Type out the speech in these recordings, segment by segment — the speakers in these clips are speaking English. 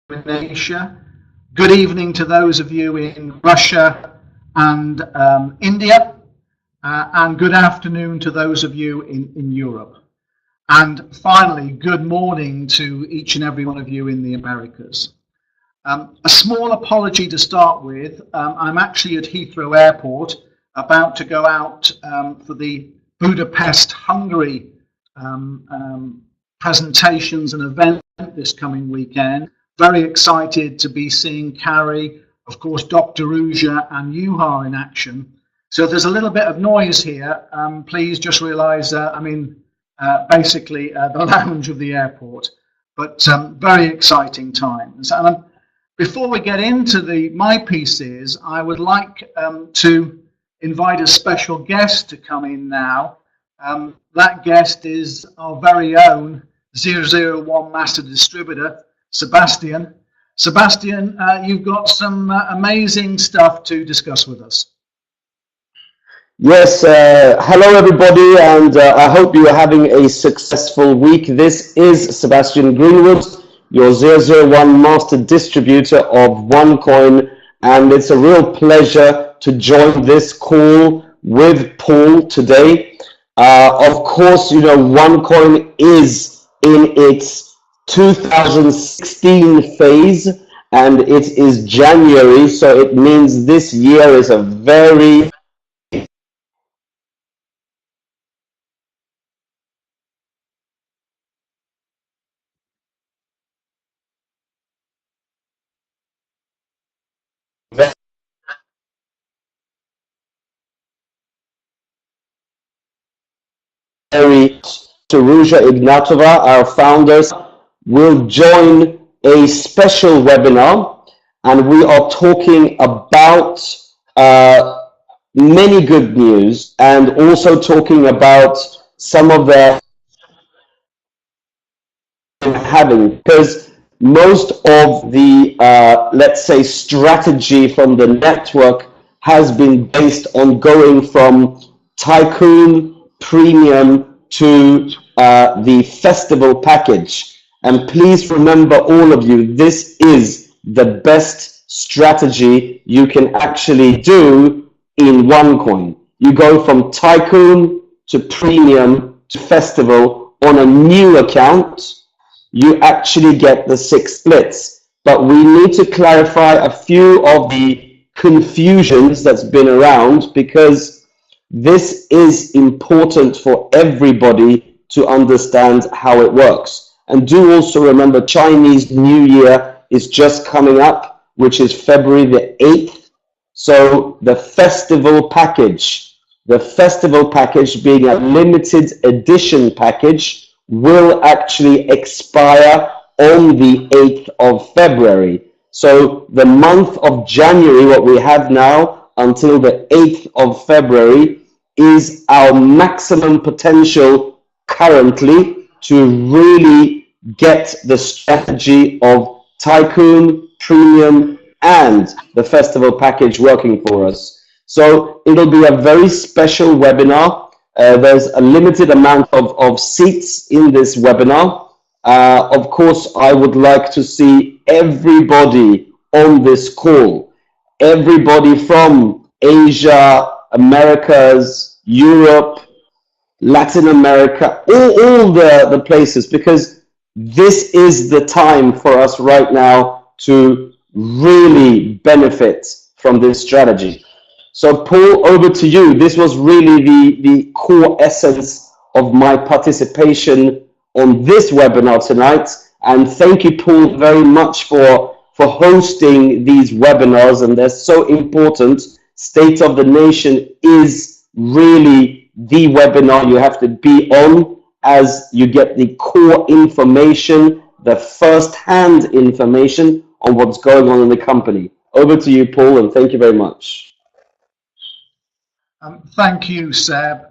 in Asia. Good evening to those of you in Russia and India. And good afternoon to those of you in Europe. And finally, good morning to each and every one of you in the Americas. A small apology to start with. I'm actually at Heathrow Airport, about to go out for the Budapest, Hungary presentations and event this coming weekend. Very excited to be seeing Carrie, of course, Dr. Ruja and Yuha in action. So if there's a little bit of noise here, please just realize I'm in basically the lounge of the airport. But very exciting times. And before we get into my pieces, I would like to invite a special guest to come in now. That guest is our very own 001 Master Distributor, Sebastian. Sebastian, you've got some amazing stuff to discuss with us. Yes, hello everybody, and I hope you are having a successful week. This is Sebastian Greenwood, your 001 Master Distributor of OneCoin, and it's a real pleasure to join this call with Paul today. Of course, you know, OneCoin is in its 2016 phase, and it is January, so it means this year is a very Taruja Ignatova, our founders, will join a special webinar, and we are talking about many good news, and also talking about some of the having, because most of the let's say strategy from the network has been based on going from Tycoon, Premium to the festival package. And please remember, all of you, this is the best strategy you can actually do in OneCoin. You go from Tycoon to Premium to festival on a new account. You actually get the 6 splits. But we need to clarify a few of the confusions that's been around, because this is important for everybody to understand how it works. And do also remember, Chinese New Year is just coming up, which is February the 8th. So the festival package being a limited edition package, will actually expire on the 8th of February. So the month of January, what we have now, until the 8th of February, is our maximum potential currently to really get the strategy of Tycoon, Premium, and the festival package working for us. So it'll be a very special webinar. There's a limited amount of seats in this webinar. Of course, I would like to see everybody on this call. Everybody from Asia, Americas, Europe, Latin America, all the places, because this is the time for us right now to really benefit from this strategy. So Paul, over to you. This was really the core essence of my participation on this webinar tonight. And thank you, Paul, very much for hosting these webinars, and they're so important. State of the Nation is really the webinar you have to be on, as you get the core information, the first-hand information on what's going on in the company. Over to you, Paul, and thank you very much. Thank you, Seb.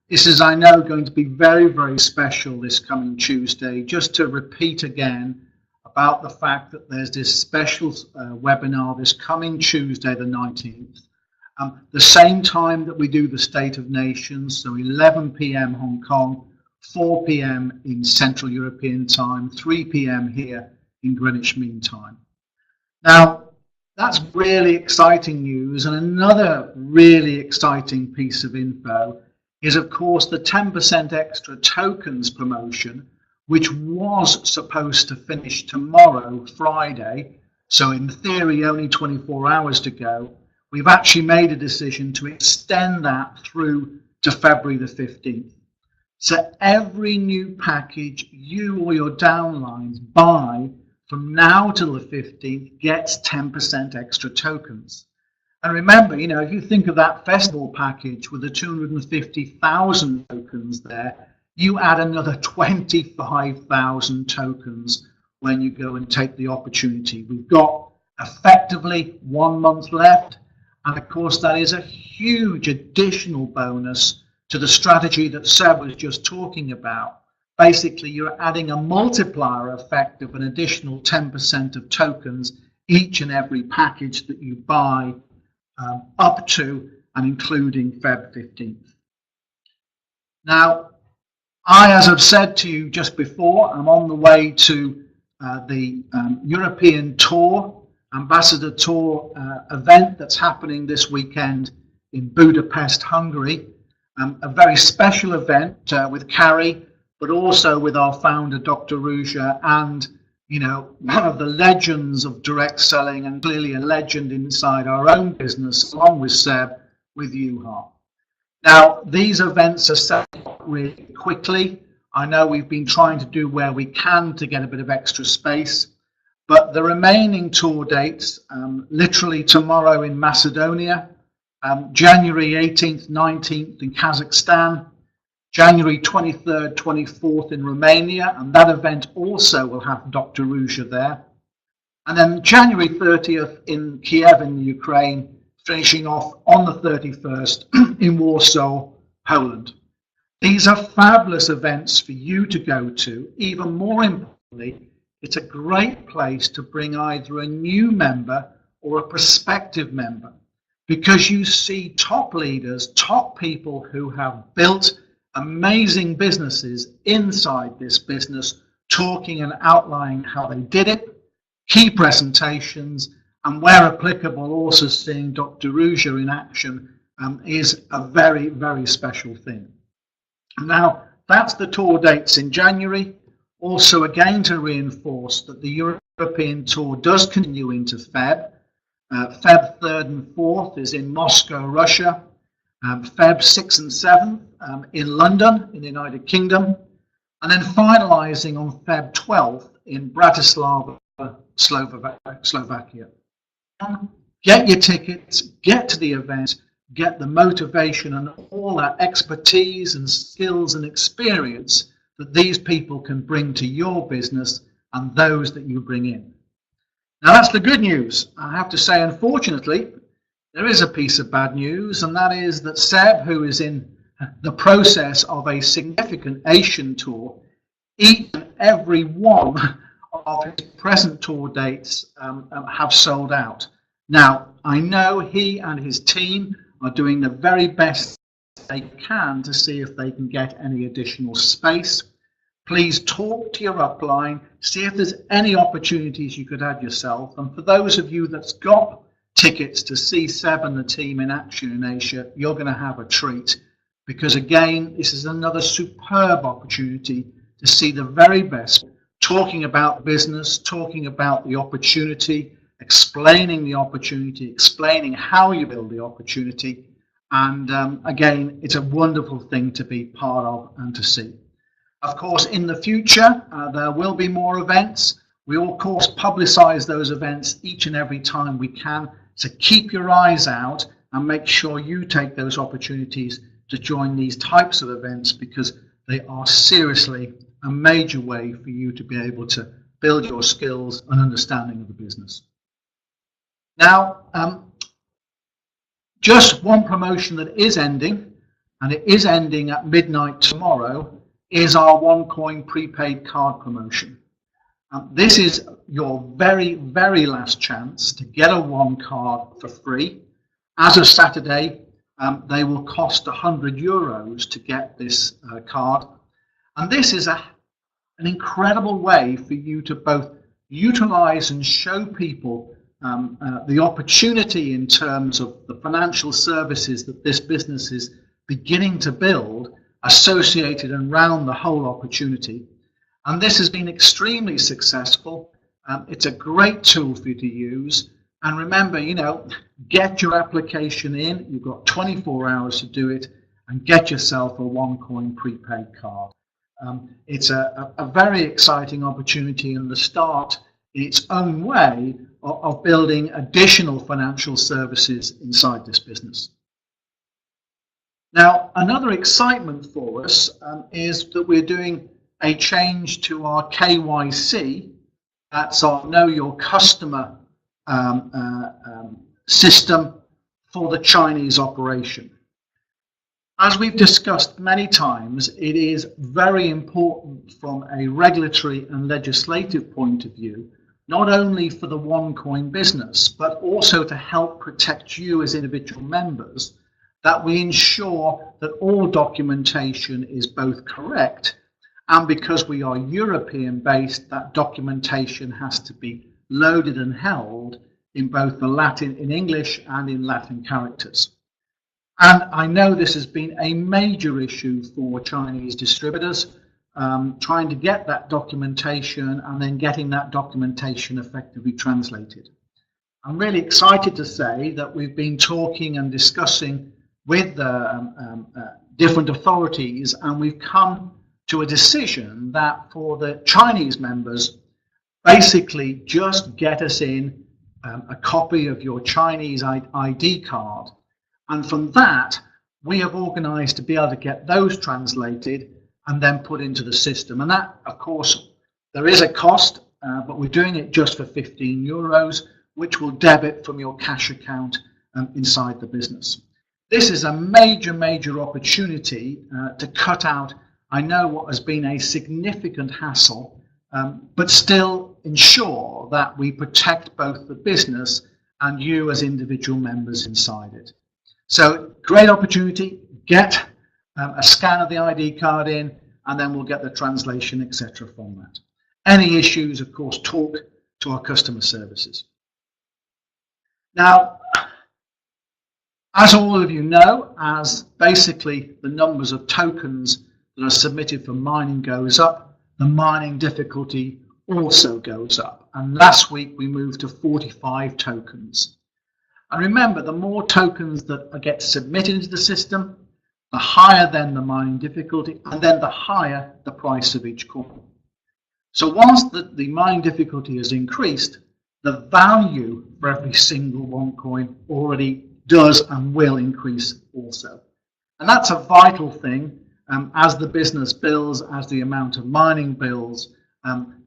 This is, I know, going to be very, very special this coming Tuesday. Just to repeat again about the fact that there's this special webinar this coming Tuesday, the 19th, the same time that we do the State of Nations, so 11 p.m. Hong Kong, 4 p.m. in Central European time, 3 p.m. here in Greenwich Mean Time. Now, that's really exciting news, and another really exciting piece of info is, of course, the 10% extra tokens promotion, which was supposed to finish tomorrow, Friday, so in theory only 24 hours to go. We've actually made a decision to extend that through to February the 15th. So every new package you or your downlines buy from now till the 15th gets 10% extra tokens. And remember, you know, if you think of that festival package with the 250,000 tokens there, you add another 25,000 tokens when you go and take the opportunity. We've got effectively 1 month left. And of course, that is a huge additional bonus to the strategy that Seb was just talking about. Basically, you're adding a multiplier effect of an additional 10% of tokens each and every package that you buy up to and including Feb 15th. Now, as I've said to you just before, I'm on the way to the European Tour, Ambassador Tour event that's happening this weekend in Budapest, Hungary. A very special event with Carrie, but also with our founder, Dr. Ruja, and, you know, one of the legends of direct selling and clearly a legend inside our own business, along with Seb, with Juha. Now, these events are set up really quickly. I know we've been trying to do where we can to get a bit of extra space, but the remaining tour dates, literally tomorrow in Macedonia, January 18th, 19th in Kazakhstan, January 23rd, 24th in Romania, and that event also will have Dr. Ruja there. And then January 30th in Kiev in Ukraine, finishing off on the 31st in Warsaw, Poland. These are fabulous events for you to go to. Even more importantly, it's a great place to bring either a new member or a prospective member, because you see top leaders, top people who have built amazing businesses inside this business, talking and outlining how they did it, key presentations, and where applicable, also seeing Dr. Ruja in action is a very, very special thing. Now, that's the tour dates in January. Also, again, to reinforce that the European tour does continue into Feb. Feb 3rd and 4th is in Moscow, Russia. Feb 6th and 7th in London, in the United Kingdom. And then finalizing on Feb 12th in Bratislava, Slovakia. Get your tickets, get to the event, get the motivation and all that expertise and skills and experience that these people can bring to your business and those that you bring in. Now, that's the good news. I have to say, unfortunately, there is a piece of bad news, and that is that Seb, who is in the process of a significant Asian tour, each and every one of his present tour dates have sold out. Now, I know he and his team are doing the very best they can to see if they can get any additional space. Please talk to your upline, see if there's any opportunities you could add yourself. And for those of you that's got tickets to see Seb and the team in action in Asia, you're going to have a treat. Because again, this is another superb opportunity to see the very best, talking about business, talking about the opportunity, explaining the opportunity, explaining how you build the opportunity. And again, it's a wonderful thing to be part of and to see. Of course, in the future, there will be more events. We will, of course, publicize those events each and every time we can. So keep your eyes out and make sure you take those opportunities to join these types of events, because they are seriously a major way for you to be able to build your skills and understanding of the business. Now, just one promotion that is ending, and it is ending at midnight tomorrow, is our OneCoin prepaid card promotion. This is your very, very last chance to get a One card for free. As of Saturday, they will cost €100 to get this card. And this is an incredible way for you to both utilize and show people the opportunity in terms of the financial services that this business is beginning to build associated and around the whole opportunity. And this has been extremely successful. It's a great tool for you to use. And remember, get your application in. You've got 24 hours to do it, and get yourself a OneCoin prepaid card. It's a very exciting opportunity and the start in its own way of building additional financial services inside this business. Now, another excitement for us is that we're doing a change to our KYC. That's our Know Your Customer system for the Chinese operation. As we've discussed many times, it is very important from a regulatory and legislative point of view, not only for the OneCoin business, but also to help protect you as individual members, that we ensure that all documentation is both correct, and because we are European based, that documentation has to be loaded and held in both the Latin, in English and in Latin characters. And I know this has been a major issue for Chinese distributors, trying to get that documentation and then getting that documentation effectively translated. I'm really excited to say that we've been talking and discussing with different authorities, and we've come to a decision that for the Chinese members, basically just get us in a copy of your Chinese ID card. And from that, we have organized to be able to get those translated and then put into the system. And that, of course, there is a cost, but we're doing it just for €15, which will debit from your cash account inside the business. This is a major, major opportunity to cut out, I know, what has been a significant hassle, but still ensure that we protect both the business and you as individual members inside it. So great opportunity, get a scan of the ID card in, and then we'll get the translation, etc. from that. Any issues, of course, talk to our customer services. Now, as all of you know, as basically the numbers of tokens that are submitted for mining goes up, the mining difficulty also goes up. And last week we moved to 45 tokens. And remember, the more tokens that get submitted into the system, the higher then the mining difficulty, and then the higher the price of each coin. So whilst the mining difficulty has increased, the value for every single OneCoin already does and will increase also. And that's a vital thing. As the business builds, as the amount of mining builds,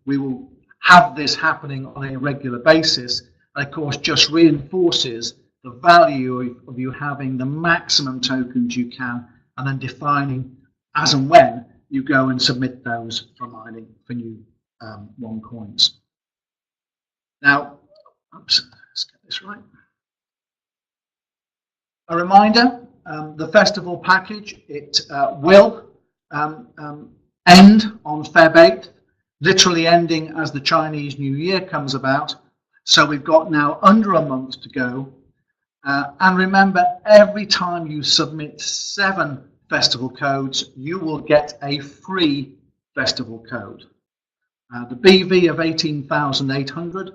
we will have this happening on a regular basis. And of course, just reinforces the value of you having the maximum tokens you can, and then defining as and when you go and submit those for mining for new OneCoins. Now, oops, let's get this right. A reminder, the festival package, it will end on Feb 8th, literally ending as the Chinese New Year comes about. So we've got now under a month to go. And remember, every time you submit 7 festival codes, you will get a free festival code. The BV of 18,800,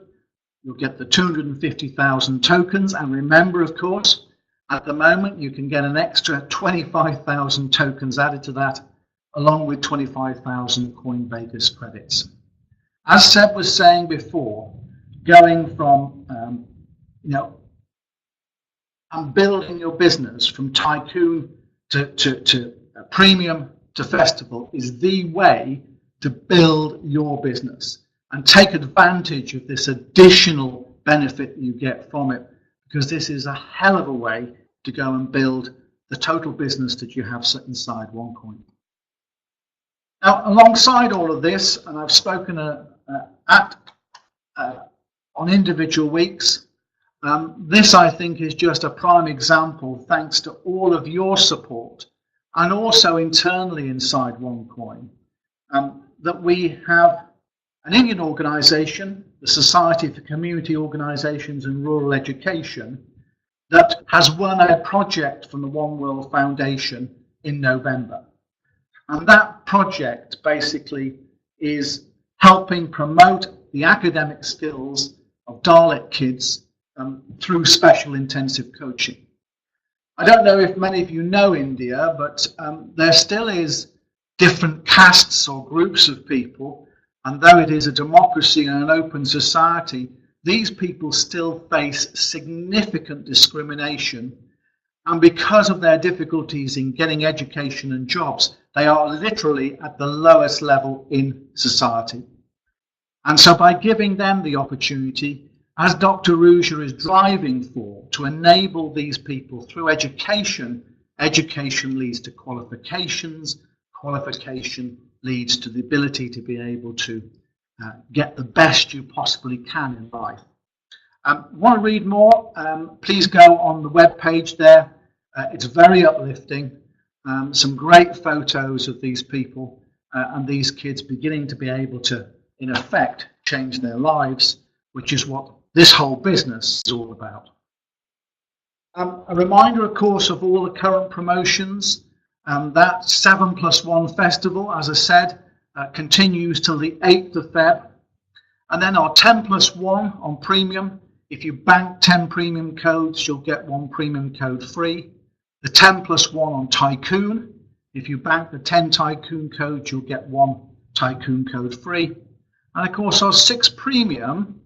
you'll get the 250,000 tokens. And remember, of course, at the moment, you can get an extra 25,000 tokens added to that, along with 25,000 Coinvegas credits. As Seb was saying before, going from, and building your business from tycoon to premium to festival is the way to build your business and take advantage of this additional benefit you get from it, because this is a hell of a way to go and build the total business that you have set inside OneCoin. Now, alongside all of this, and I've spoken on individual weeks, this, I think, is just a prime example, thanks to all of your support and also internally inside OneCoin, that we have an Indian organization the Society for Community Organisations and Rural Education, that has won a project from the One World Foundation in November. And that project basically is helping promote the academic skills of Dalek kids through special intensive coaching. I don't know if many of you know India, but there still is different castes or groups of people, and though it is a democracy and an open society, these people still face significant discrimination, and because of their difficulties in getting education and jobs, they are literally at the lowest level in society. And so by giving them the opportunity, as Dr. Ruja is driving for, to enable these people through education, education leads to qualifications, qualification leads to the ability to be able to get the best you possibly can in life. Want to read more? Please go on the web page there. It's very uplifting. Some great photos of these people and these kids beginning to be able to, in effect, change their lives, which is what this whole business is all about. A reminder, of course, of all the current promotions. That 7+1 festival, as I said, continues till the 8th of Feb. And then our 10+1 on premium. If you bank 10 premium codes, you'll get 1 premium code free. The 10+1 on Tycoon. If you bank the 10 Tycoon codes, you'll get 1 Tycoon code free. And of course, our 6 premium,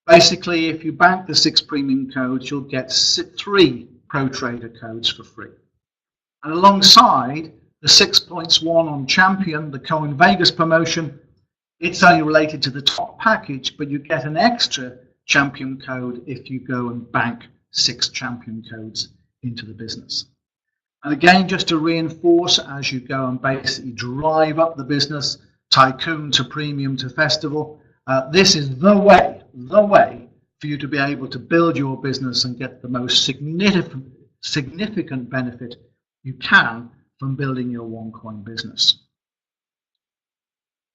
basically, if you bank the 6 premium codes, you'll get 3 Pro Trader codes for free. And alongside the 6.1 on Champion, the Coin Vegas promotion, it's only related to the top package, but you get an extra Champion code if you go and bank 6 Champion codes into the business. And again, just to reinforce, as you go and basically drive up the business, Tycoon to Premium to Festival, this is the way for you to be able to build your business and get the most significant benefit you can from building your OneCoin business.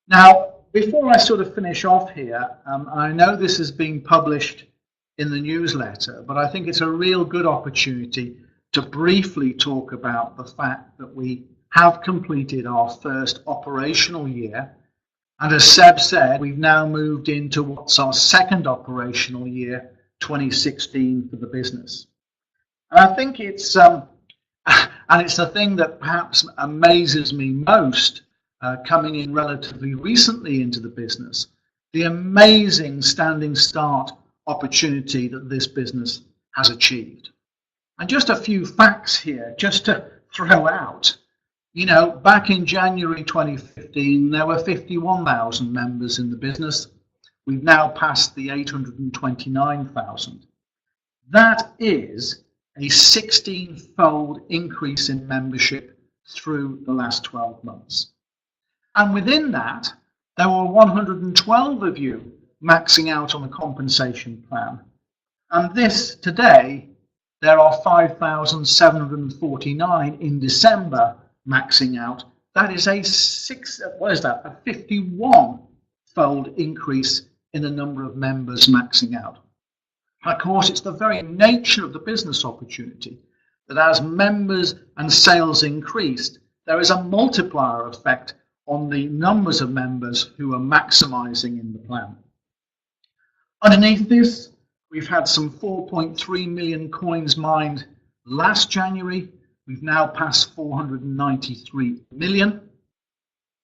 Now, before I sort of finish off here, I know this has been published in the newsletter, but I think it's a real good opportunity to briefly talk about the fact that we have completed our first operational year. And as Seb said, we've now moved into what's our second operational year, 2016, for the business. And I think it's the thing that perhaps amazes me most, coming in relatively recently into the business, the amazing standing start opportunity that this business has achieved. And just a few facts here, just to throw out. You know, back in January 2015, there were 51,000 members in the business. We've now passed the 829,000. That is a 16-fold increase in membership through the last 12 months. And within that, there were 112 of you maxing out on the compensation plan. And this today, there are 5,749 in December maxing out. That is a 51-fold increase in the number of members maxing out. Of course, it's the very nature of the business opportunity that as members and sales increased, there is a multiplier effect on the numbers of members who are maximizing in the plan. Underneath this, we've had some 4.3 million coins mined last January. We've now passed 493 million.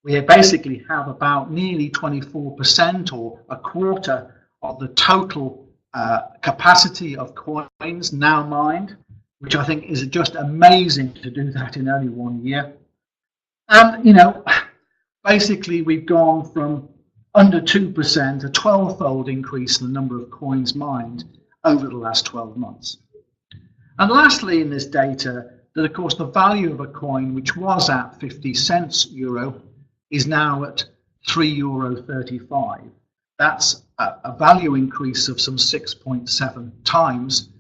We basically have about nearly 24% or a quarter of the total capacity of coins now mined, which I think is just amazing to do that in only 1 year. And, you know, basically we've gone from under 2%, a 12-fold increase in the number of coins mined over the last 12 months. And lastly in this data, that of course the value of a coin, which was at 50 cents euro, is now at €3.35. That's a value increase of some 6.7 times.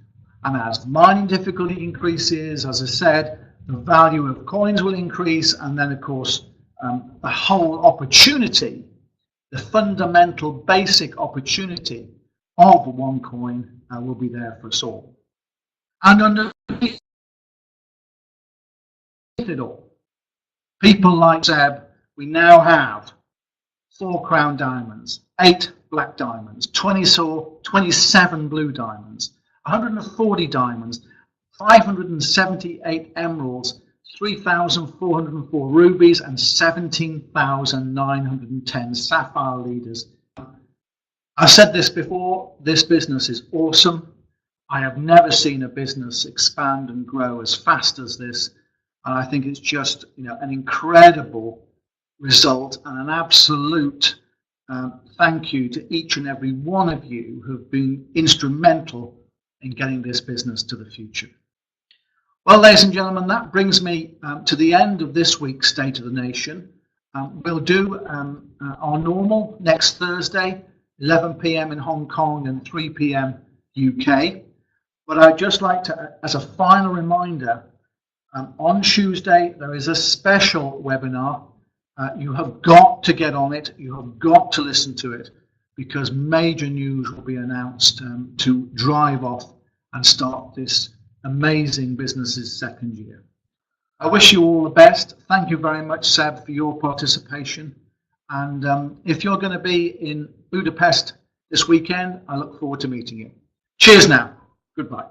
And as mining difficulty increases, as I said, the value of coins will increase, and then of course the whole opportunity the fundamental basic opportunity of OneCoin will be there for us all. And underneath it all, people like Seb, we now have 4 crown diamonds, 8 black diamonds, 27 blue diamonds, 140 diamonds, 578 emeralds, 3,404 rubies, and 17,910 sapphire leaders. I've said this before, this business is awesome. I have never seen a business expand and grow as fast as this. And I think it's just, an incredible result and an absolute thank you to each and every one of you who have been instrumental in getting this business to the future. Well, ladies and gentlemen, that brings me to the end of this week's State of the Nation. We'll do our normal next Thursday, 11 p.m. in Hong Kong and 3 p.m. UK. But I'd just like to, as a final reminder, on Tuesday there is a special webinar. You have got to get on it. You have got to listen to it, because major news will be announced to drive off and start this amazing business's second year. I wish you all the best. Thank you very much, Seb, for your participation. And if you're going to be in Budapest this weekend, I look forward to meeting you. Cheers now. Goodbye.